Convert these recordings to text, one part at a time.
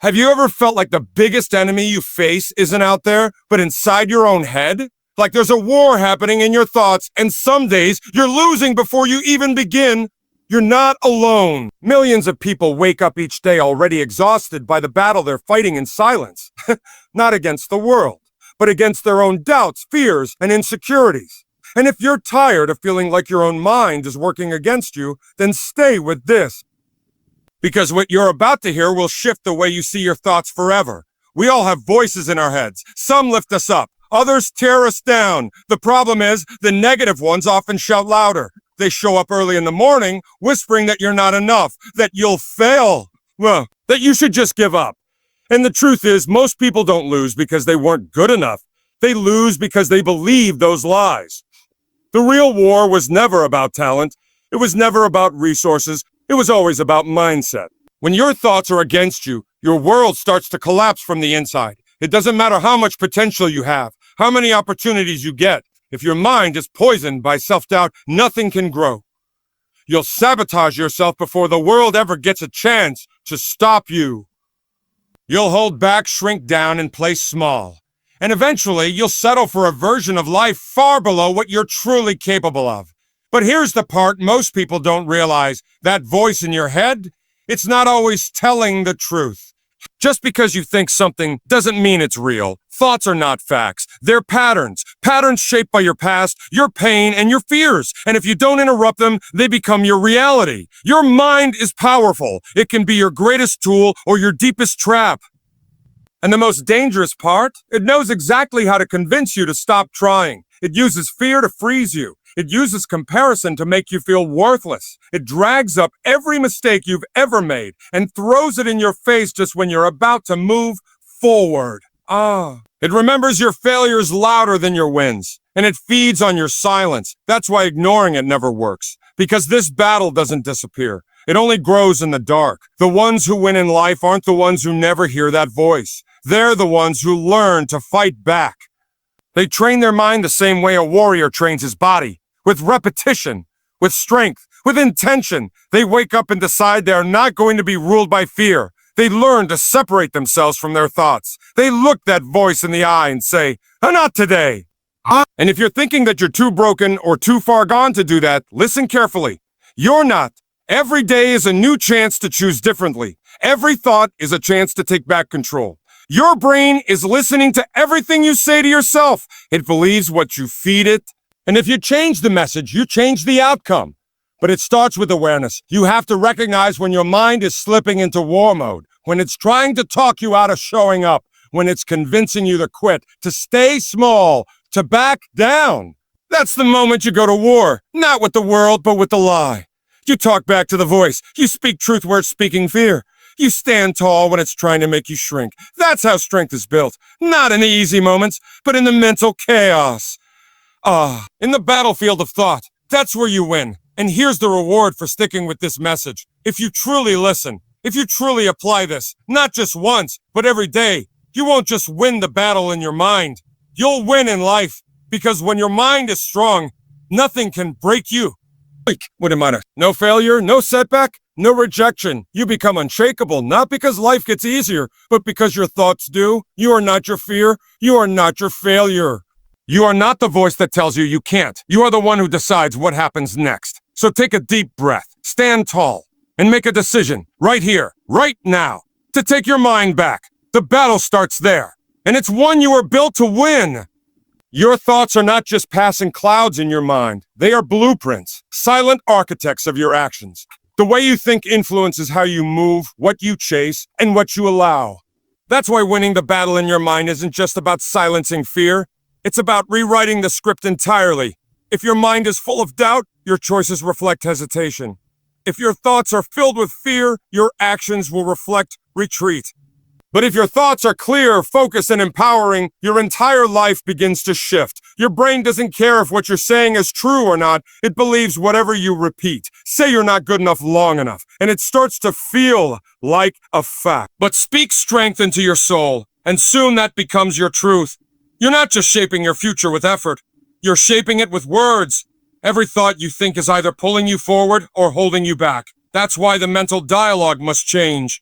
Have you ever felt like the biggest enemy you face isn't out there, but inside your own head? Like there's a war happening in your thoughts, and some days you're losing before you even begin? You're not alone. Millions of people wake up each day already exhausted by the battle they're fighting in silence. Not against the world, but against their own doubts, fears, and insecurities. And if you're tired of feeling like your own mind is working against you, then stay with this. Because what you're about to hear will shift the way you see your thoughts forever. We all have voices in our heads. Some lift us up, others tear us down. The problem is, the negative ones often shout louder. They show up early in the morning, whispering that you're not enough, that you'll fail, well, that you should just give up. And the truth is, most people don't lose because they weren't good enough. They lose because they believe those lies. The real war was never about talent. It was never about resources. It was always about mindset. When your thoughts are against you, your world starts to collapse from the inside. It doesn't matter how much potential you have, how many opportunities you get. If your mind is poisoned by self-doubt, nothing can grow. You'll sabotage yourself before the world ever gets a chance to stop you. You'll hold back, shrink down, and play small. And eventually, you'll settle for a version of life far below what you're truly capable of. But here's the part most people don't realize. That voice in your head, it's not always telling the truth. Just because you think something doesn't mean it's real. Thoughts are not facts. They're patterns. Patterns shaped by your past, your pain, and your fears. And if you don't interrupt them, they become your reality. Your mind is powerful. It can be your greatest tool or your deepest trap. And the most dangerous part, it knows exactly how to convince you to stop trying. It uses fear to freeze you. It uses comparison to make you feel worthless. It drags up every mistake you've ever made and throws it in your face just when you're about to move forward. It remembers your failures louder than your wins, and it feeds on your silence. That's why ignoring it never works, because this battle doesn't disappear. It only grows in the dark. The ones who win in life aren't the ones who never hear that voice. They're the ones who learn to fight back. They train their mind the same way a warrior trains his body. With repetition, with strength, with intention. They wake up and decide they are not going to be ruled by fear. They learn to separate themselves from their thoughts. They look that voice in the eye and say, not today. And if you're thinking that you're too broken or too far gone to do that, listen carefully. You're not. Every day is a new chance to choose differently. Every thought is a chance to take back control. Your brain is listening to everything you say to yourself. It believes what you feed it. And if you change the message, you change the outcome. But it starts with awareness. You have to recognize when your mind is slipping into war mode, when it's trying to talk you out of showing up, when it's convincing you to quit, to stay small, to back down. That's the moment you go to war, not with the world, but with the lie. You talk back to the voice. You speak truth where it's speaking fear. You stand tall when it's trying to make you shrink. That's how strength is built. Not in the easy moments, but in the mental chaos. In the battlefield of thought, that's where you win. And here's the reward for sticking with this message. If you truly listen, if you truly apply this, not just once, but every day, you won't just win the battle in your mind. You'll win in life, because when your mind is strong, nothing can break you. What am I? No failure, no setback, no rejection. You become unshakable, not because life gets easier, but because your thoughts do. You are not your fear. You are not your failure. You are not the voice that tells you you can't. You are the one who decides what happens next. So take a deep breath, stand tall, and make a decision right here, right now, to take your mind back. The battle starts there, and it's one you are built to win. Your thoughts are not just passing clouds in your mind. They are blueprints, silent architects of your actions. The way you think influences how you move, what you chase, and what you allow. That's why winning the battle in your mind isn't just about silencing fear. It's about rewriting the script entirely. If your mind is full of doubt, your choices reflect hesitation. If your thoughts are filled with fear, your actions will reflect retreat. But if your thoughts are clear, focused, and empowering, your entire life begins to shift. Your brain doesn't care if what you're saying is true or not. It believes whatever you repeat. Say you're not good enough long enough, and it starts to feel like a fact. But speak strength into your soul, and soon that becomes your truth. You're not just shaping your future with effort. You're shaping it with words. Every thought you think is either pulling you forward or holding you back. That's why the mental dialogue must change.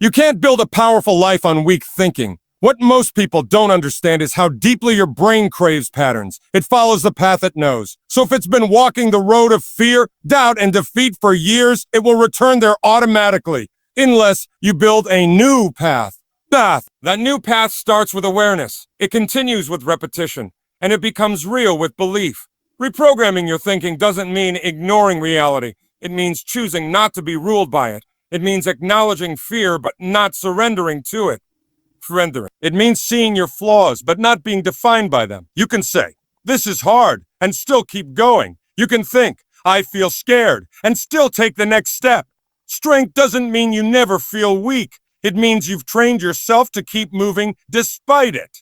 You can't build a powerful life on weak thinking. What most people don't understand is how deeply your brain craves patterns. It follows the path it knows. So if it's been walking the road of fear, doubt, and defeat for years, it will return there automatically, unless you build a new path. That new path starts with awareness. It continues with repetition, and it becomes real with belief. Reprogramming your thinking doesn't mean ignoring reality. It means choosing not to be ruled by it. It means acknowledging fear, but not surrendering to it. It means seeing your flaws, but not being defined by them. You can say, "This is hard," and still keep going. You can think, "I feel scared," and still take the next step. Strength doesn't mean you never feel weak. It means you've trained yourself to keep moving despite it.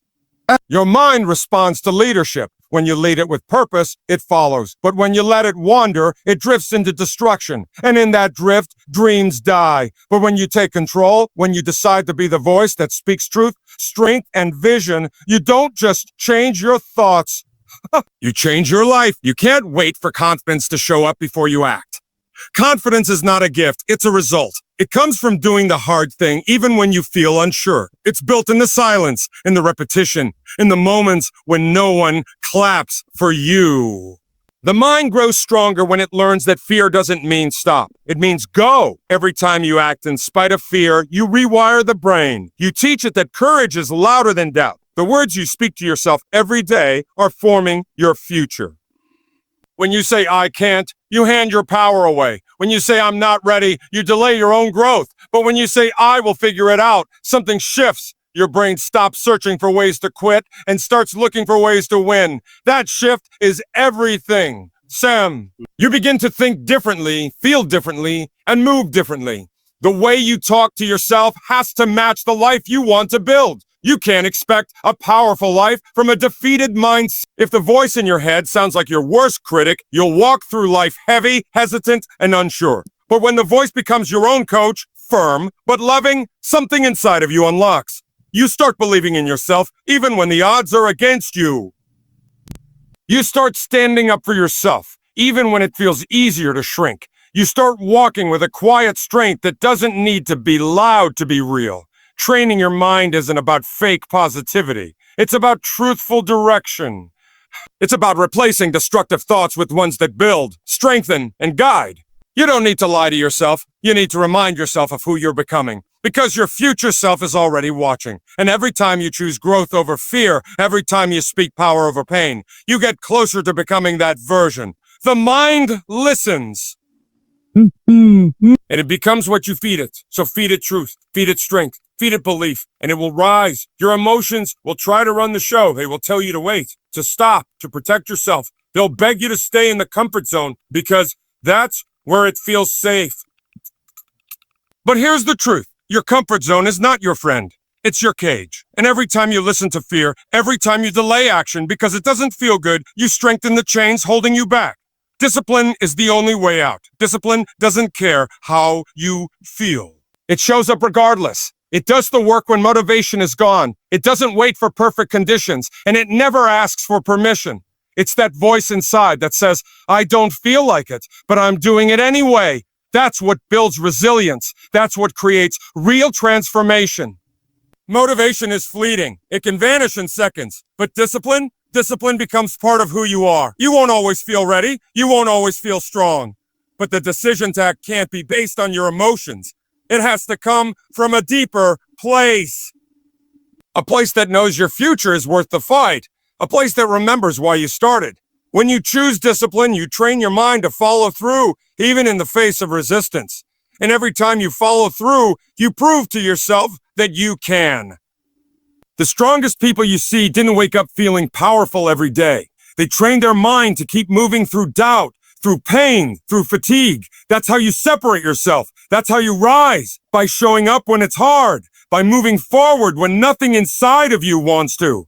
Your mind responds to leadership. When you lead it with purpose, it follows. But when you let it wander, it drifts into destruction. And in that drift, dreams die. But when you take control, when you decide to be the voice that speaks truth, strength, and vision, you don't just change your thoughts. You change your life. You can't wait for confidence to show up before you act. Confidence is not a gift, it's a result. It comes from doing the hard thing even when you feel unsure. It's built in the silence, in the repetition, in the moments when no one claps for you. The mind grows stronger when it learns that fear doesn't mean stop. It means go. Every time you act in spite of fear, you rewire the brain. You teach it that courage is louder than doubt. The words you speak to yourself every day are forming your future. When you say, "I can't," you hand your power away. When you say, "I'm not ready," you delay your own growth. But when you say, "I will figure it out," something shifts. Your brain stops searching for ways to quit and starts looking for ways to win. That shift is everything. Sam, you begin to think differently, feel differently, and move differently. The way you talk to yourself has to match the life you want to build. You can't expect a powerful life from a defeated mindset. If the voice in your head sounds like your worst critic, you'll walk through life heavy, hesitant, and unsure. But when the voice becomes your own coach, firm but loving, something inside of you unlocks. You start believing in yourself even when the odds are against you. You start standing up for yourself, even when it feels easier to shrink. You start walking with a quiet strength that doesn't need to be loud to be real. Training your mind isn't about fake positivity. It's about truthful direction. It's about replacing destructive thoughts with ones that build, strengthen, and guide. You don't need to lie to yourself. You need to remind yourself of who you're becoming, because your future self is already watching. And every time you choose growth over fear, every time you speak power over pain, you get closer to becoming that version. The mind listens. And it becomes what you feed it. So feed it truth, feed it strength, feed it belief, and it will rise. Your emotions will try to run the show. They will tell you to wait, to stop, to protect yourself. They'll beg you to stay in the comfort zone because that's where it feels safe. But here's the truth. Your comfort zone is not your friend. It's your cage. And every time you listen to fear, every time you delay action because it doesn't feel good, you strengthen the chains holding you back. Discipline is the only way out. Discipline doesn't care how you feel. It shows up regardless. It does the work when motivation is gone. It doesn't wait for perfect conditions, and it never asks for permission. It's that voice inside that says, "I don't feel like it, but I'm doing it anyway." That's what builds resilience. That's what creates real transformation. Motivation is fleeting. It can vanish in seconds. But discipline becomes part of who you are. You won't always feel ready. You won't always feel strong. But the decision to act can't be based on your emotions. It has to come from a deeper place. A place that knows your future is worth the fight. A place that remembers why you started. When you choose discipline, you train your mind to follow through, even in the face of resistance. And every time you follow through, you prove to yourself that you can. The strongest people you see didn't wake up feeling powerful every day. They trained their mind to keep moving through doubt, through pain, through fatigue. That's how you separate yourself. That's how you rise, by showing up when it's hard, by moving forward when nothing inside of you wants to.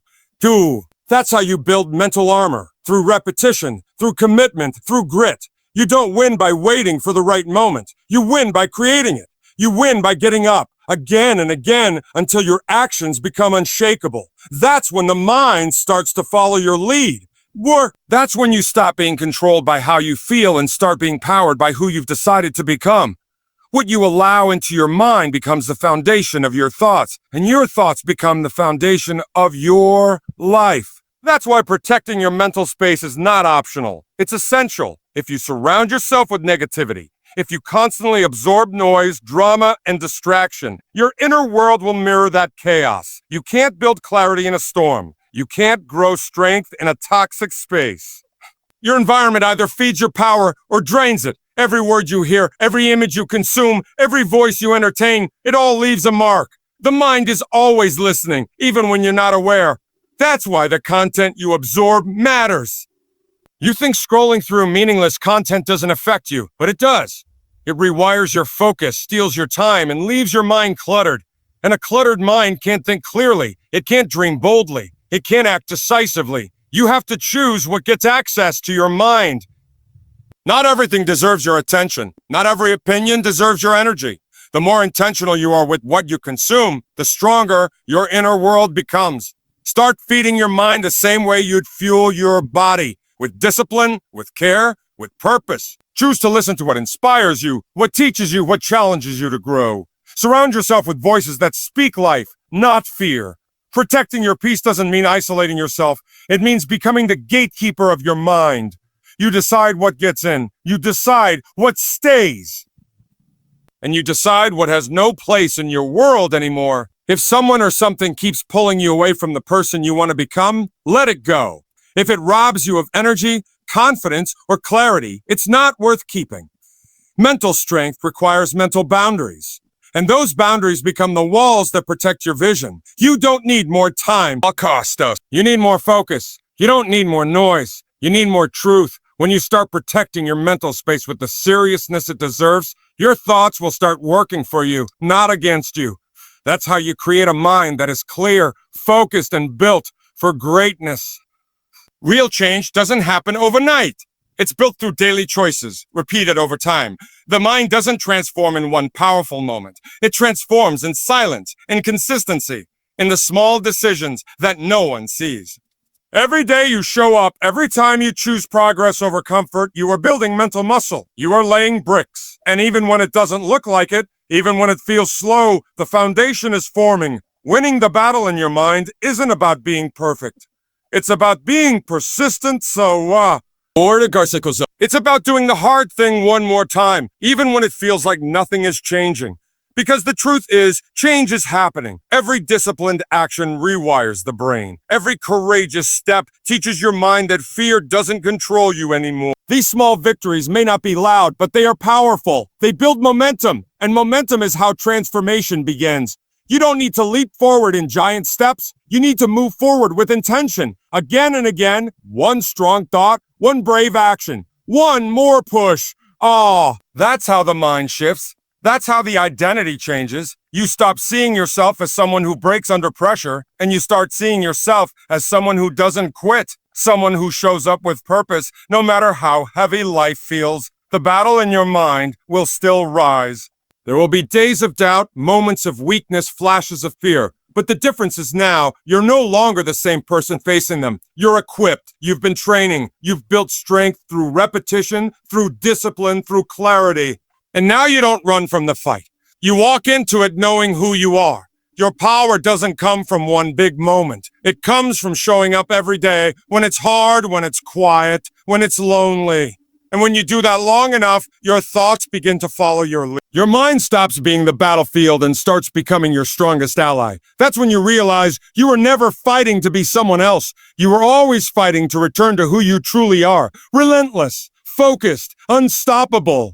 That's how you build mental armor, through repetition, through commitment, through grit. You don't win by waiting for the right moment. You win by creating it. You win by getting up again and again until your actions become unshakable. That's when the mind starts to follow your lead. That's when you stop being controlled by how you feel and start being powered by who you've decided to become. What you allow into your mind becomes the foundation of your thoughts, and your thoughts become the foundation of your life. That's why protecting your mental space is not optional. It's essential. If you surround yourself with negativity, if you constantly absorb noise, drama, and distraction, your inner world will mirror that chaos. You can't build clarity in a storm. You can't grow strength in a toxic space. Your environment either feeds your power or drains it. Every word you hear, every image you consume, every voice you entertain, it all leaves a mark. The mind is always listening, even when you're not aware. That's why the content you absorb matters. You think scrolling through meaningless content doesn't affect you, but it does. It rewires your focus, steals your time, and leaves your mind cluttered. And a cluttered mind can't think clearly. It can't dream boldly. It can't act decisively. You have to choose what gets access to your mind. Not everything deserves your attention. Not every opinion deserves your energy. The more intentional you are with what you consume, the stronger your inner world becomes. Start feeding your mind the same way you'd fuel your body, with discipline, with care, with purpose. Choose to listen to what inspires you, what teaches you, what challenges you to grow. Surround yourself with voices that speak life, not fear. Protecting your peace doesn't mean isolating yourself. It means becoming the gatekeeper of your mind. You decide what gets in. You decide what stays. And you decide what has no place in your world anymore. If someone or something keeps pulling you away from the person you want to become, let it go. If it robs you of energy, confidence, or clarity, it's not worth keeping. Mental strength requires mental boundaries. And those boundaries become the walls that protect your vision. You don't need more time. You need more focus. You don't need more noise. You need more truth. When you start protecting your mental space with the seriousness it deserves, your thoughts will start working for you, not against you. That's how you create a mind that is clear, focused, and built for greatness. Real change doesn't happen overnight. It's built through daily choices, repeated over time. The mind doesn't transform in one powerful moment. It transforms in silence, in consistency, in the small decisions that no one sees. Every day you show up, every time you choose progress over comfort, you are building mental muscle. You are laying bricks. And even when it doesn't look like it, even when it feels slow, the foundation is forming. Winning the battle in your mind isn't about being perfect. It's about being persistent, it's about doing the hard thing one more time, even when it feels like nothing is changing. Because the truth is, change is happening. Every disciplined action rewires the brain. Every courageous step teaches your mind that fear doesn't control you anymore. These small victories may not be loud, but they are powerful. They build momentum, and momentum is how transformation begins. You don't need to leap forward in giant steps. You need to move forward with intention. Again and again, one strong thought, one brave action, one more push. That's how the mind shifts. That's how the identity changes. You stop seeing yourself as someone who breaks under pressure, and you start seeing yourself as someone who doesn't quit, someone who shows up with purpose, no matter how heavy life feels. The battle in your mind will still rise. There will be days of doubt, moments of weakness, flashes of fear. But the difference is now, you're no longer the same person facing them. You're equipped. You've been training. You've built strength through repetition, through discipline, through clarity. And now you don't run from the fight. You walk into it knowing who you are. Your power doesn't come from one big moment. It comes from showing up every day when it's hard, when it's quiet, when it's lonely. And when you do that long enough, your thoughts begin to follow your lead. Your mind stops being the battlefield and starts becoming your strongest ally. That's when you realize you were never fighting to be someone else. You were always fighting to return to who you truly are. Relentless, focused, unstoppable.